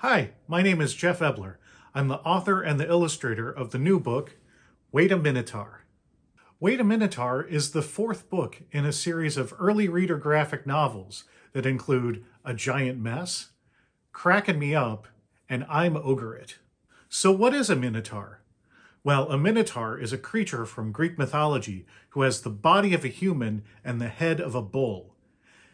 Hi, my name is Jeff Ebler. I'm the author and the illustrator of the new book, Wait A Minotaur. Wait A Minotaur is the fourth book in a series of early reader graphic novels that include A Giant Mess, Crackin' Me Up, and I'm Ogre It. So what is a Minotaur? Well, a Minotaur is a creature from Greek mythology who has the body of a human and the head of a bull.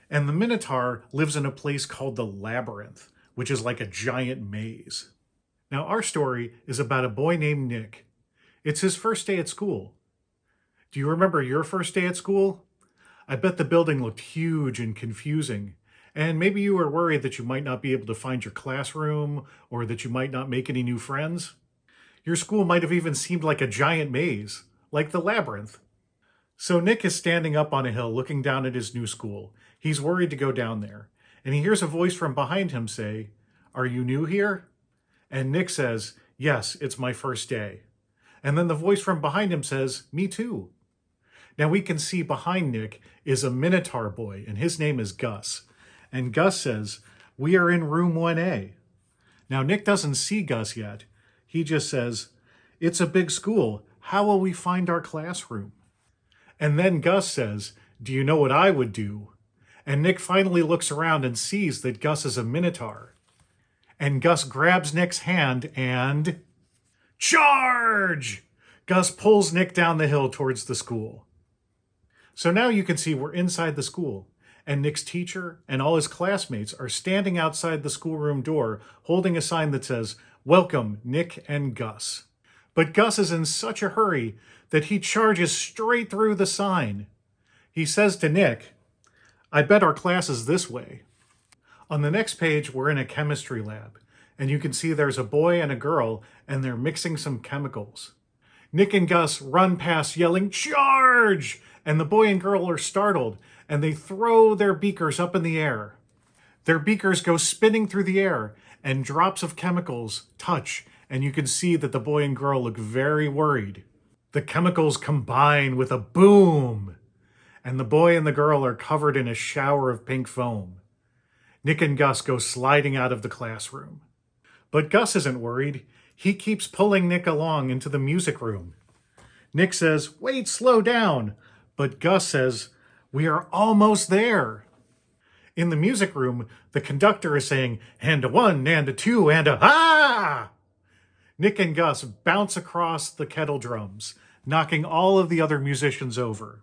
And the Minotaur lives in a place called the Labyrinth, which is like a giant maze. Now, our story is about a boy named Nick. It's his first day at school. Do you remember your first day at school? I bet the building looked huge and confusing, and maybe you were worried that you might not be able to find your classroom or that you might not make any new friends. Your school might have even seemed like a giant maze, like the Labyrinth. So Nick is standing up on a hill looking down at his new school. He's worried to go down there. And he hears a voice from behind him say, "Are you new here?" And Nick says, "Yes, it's my first day." And then the voice from behind him says, "Me too." Now we can see behind Nick is a Minotaur boy, and his name is Gus. And Gus says, "We are in room 1A. Now Nick doesn't see Gus yet. He just says, "It's a big school. How will we find our classroom?" And then Gus says, "Do you know what I would do?" And Nick finally looks around and sees that Gus is a Minotaur. And Gus grabs Nick's hand and... charge! Gus pulls Nick down the hill towards the school. So now you can see we're inside the school, and Nick's teacher and all his classmates are standing outside the schoolroom door holding a sign that says, "Welcome, Nick and Gus." But Gus is in such a hurry that he charges straight through the sign. He says to Nick, "I bet our class is this way." On the next page, we're in a chemistry lab, and you can see there's a boy and a girl, and they're mixing some chemicals. Nick and Gus run past yelling, "Charge!" And the boy and girl are startled, and they throw their beakers up in the air. Their beakers go spinning through the air, and drops of chemicals touch, and you can see that the boy and girl look very worried. The chemicals combine with a boom, and the boy and the girl are covered in a shower of pink foam. Nick and Gus go sliding out of the classroom. But Gus isn't worried. He keeps pulling Nick along into the music room. Nick says, "Wait, slow down." But Gus says, "We are almost there." In the music room, the conductor is saying, "And a one, and a two, and a ha!" Nick and Gus bounce across the kettle drums, knocking all of the other musicians over.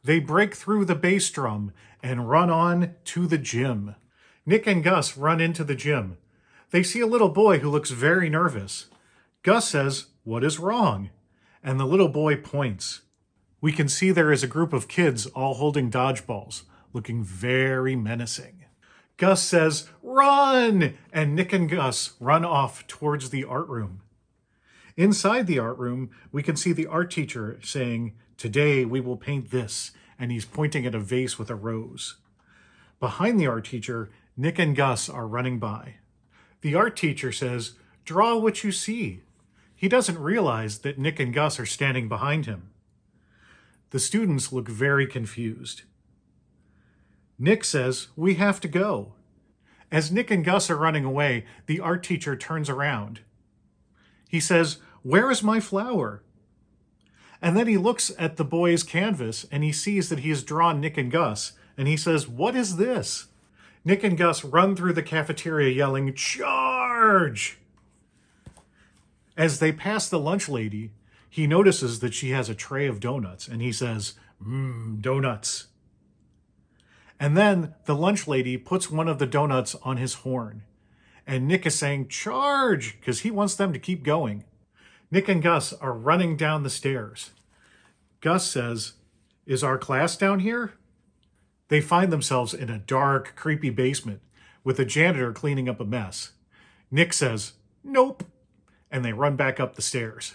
They break through the bass drum and run on to the gym. Nick and Gus run into the gym. They see a little boy who looks very nervous. Gus says, "What is wrong?" And the little boy points. We can see there is a group of kids all holding dodgeballs, looking very menacing. Gus says, "Run!" And Nick and Gus run off towards the art room. Inside the art room, we can see the art teacher saying, "Today we will paint this," and he's pointing at a vase with a rose. Behind the art teacher, Nick and Gus are running by. The art teacher says, "Draw what you see." He doesn't realize that Nick and Gus are standing behind him. The students look very confused. Nick says, "We have to go." As Nick and Gus are running away, the art teacher turns around. He says, "Where is my flower?" And then he looks at the boy's canvas and he sees that he has drawn Nick and Gus, and he says, "What is this?" Nick and Gus run through the cafeteria yelling, "Charge!" As they pass the lunch lady, he notices that she has a tray of donuts, and he says, "Donuts." And then the lunch lady puts one of the donuts on his horn, and Nick is saying, "Charge!" because he wants them to keep going. Nick and Gus are running down the stairs. Gus says, "Is our class down here?" They find themselves in a dark, creepy basement with a janitor cleaning up a mess. Nick says, "Nope," and they run back up the stairs.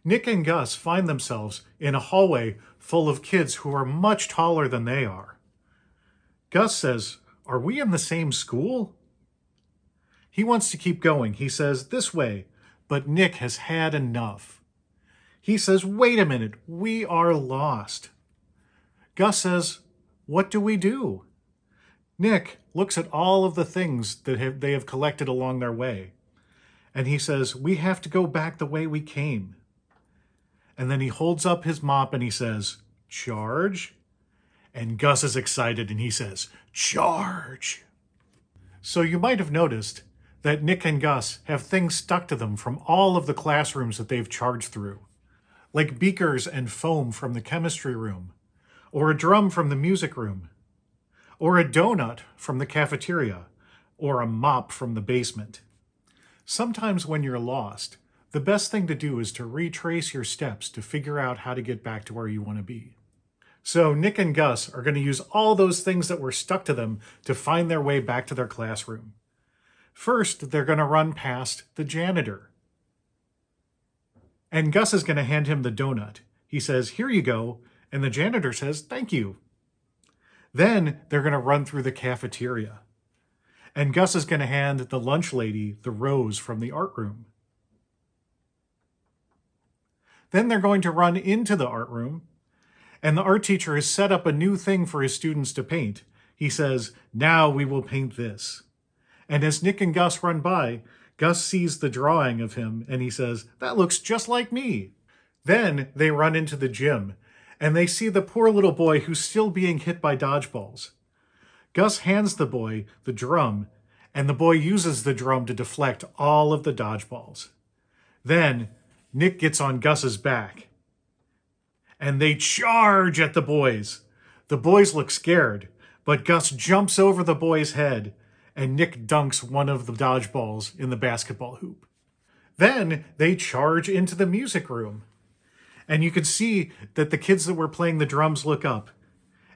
Nick and Gus find themselves in a hallway full of kids who are much taller than they are. Gus says, "Are we in the same school?" He wants to keep going. He says, "This way," but Nick has had enough. He says, "Wait a minute, we are lost." Gus says, "What do we do?" Nick looks at all of the things that they have collected along their way. And he says, we have to go back the way we came. And then he holds up his mop and he says, charge. And Gus is excited and he says, charge. So you might have noticed that Nick and Gus have things stuck to them from all of the classrooms that they've charged through, like beakers and foam from the chemistry room, or a drum from the music room, or a donut from the cafeteria, or a mop from the basement. Sometimes when you're lost, the best thing to do is to retrace your steps to figure out how to get back to where you want to be. So Nick and Gus are going to use all those things that were stuck to them to find their way back to their classroom. First, they're going to run past the janitor. And Gus is going to hand him the donut. He says, here you go. And the janitor says, thank you. Then they're going to run through the cafeteria. And Gus is going to hand the lunch lady the rose from the art room. Then they're going to run into the art room. And the art teacher has set up a new thing for his students to paint. He says, now we will paint this. And as Nick and Gus run by, Gus sees the drawing of him and he says, that looks just like me. Then they run into the gym and they see the poor little boy who's still being hit by dodgeballs. Gus hands the boy the drum and the boy uses the drum to deflect all of the dodgeballs. Then Nick gets on Gus's back and they charge at the boys. The boys look scared, but Gus jumps over the boy's head and Nick dunks one of the dodgeballs in the basketball hoop. Then they charge into the music room. And you can see that the kids that were playing the drums look up.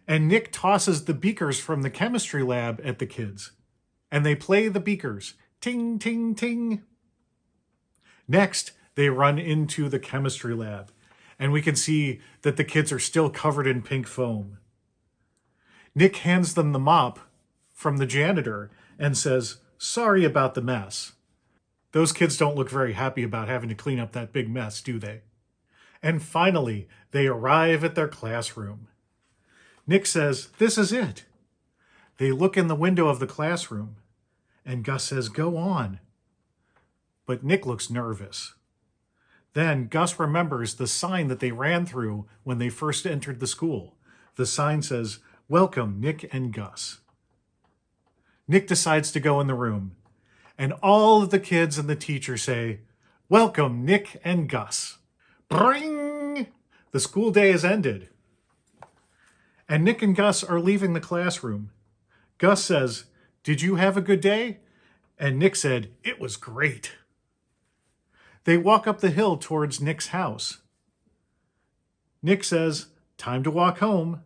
And Nick tosses the beakers from the chemistry lab at the kids. And they play the beakers. Ting, ting, ting. Next, they run into the chemistry lab. And we can see that the kids are still covered in pink foam. Nick hands them the mop from the janitor and says, sorry about the mess. Those kids don't look very happy about having to clean up that big mess, do they? And finally, they arrive at their classroom. Nick says, this is it. They look in the window of the classroom, and Gus says, go on. But Nick looks nervous. Then Gus remembers the sign that they ran through when they first entered the school. The sign says, welcome, Nick and Gus. Nick decides to go in the room, and all of the kids and the teacher say, welcome, Nick and Gus. Bring! The school day has ended. And Nick and Gus are leaving the classroom. Gus says, did you have a good day? And Nick said, it was great. They walk up the hill towards Nick's house. Nick says, time to walk home.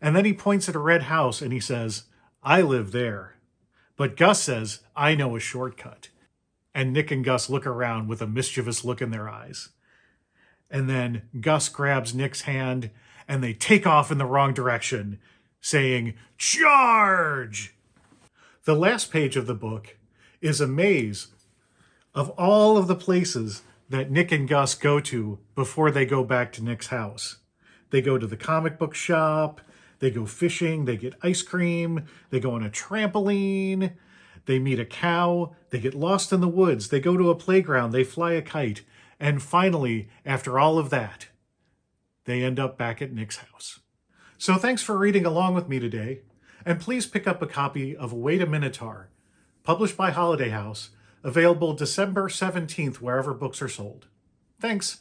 And then he points at a red house and he says, I live there. But Gus says, I know a shortcut. And Nick and Gus look around with a mischievous look in their eyes. And then Gus grabs Nick's hand and they take off in the wrong direction, saying, charge! The last page of the book is a maze of all of the places that Nick and Gus go to before they go back to Nick's house. They go to the comic book shop, they go fishing, they get ice cream, they go on a trampoline, they meet a cow, they get lost in the woods, they go to a playground, they fly a kite, and finally, after all of that, they end up back at Nick's house. So thanks for reading along with me today, and please pick up a copy of Wait A Minotaur, published by Holiday House, available December 17th wherever books are sold. Thanks.